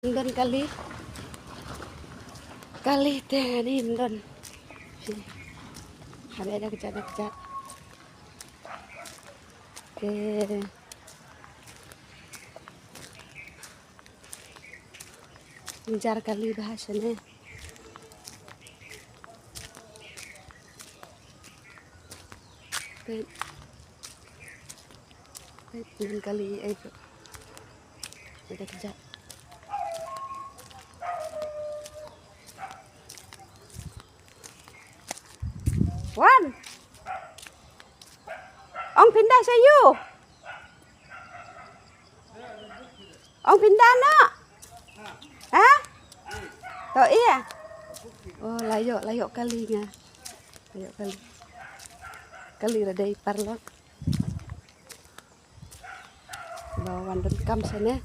Don kali kali teh ni don ada kejat oke menjar kali bahasanya don kali itu ada kejat. Wan, ông pindah sayu, ông pindah nak, hah? Tahu iya? Oh layok kalinya, layok kali ada ipar lo, bawa wandon kam sana.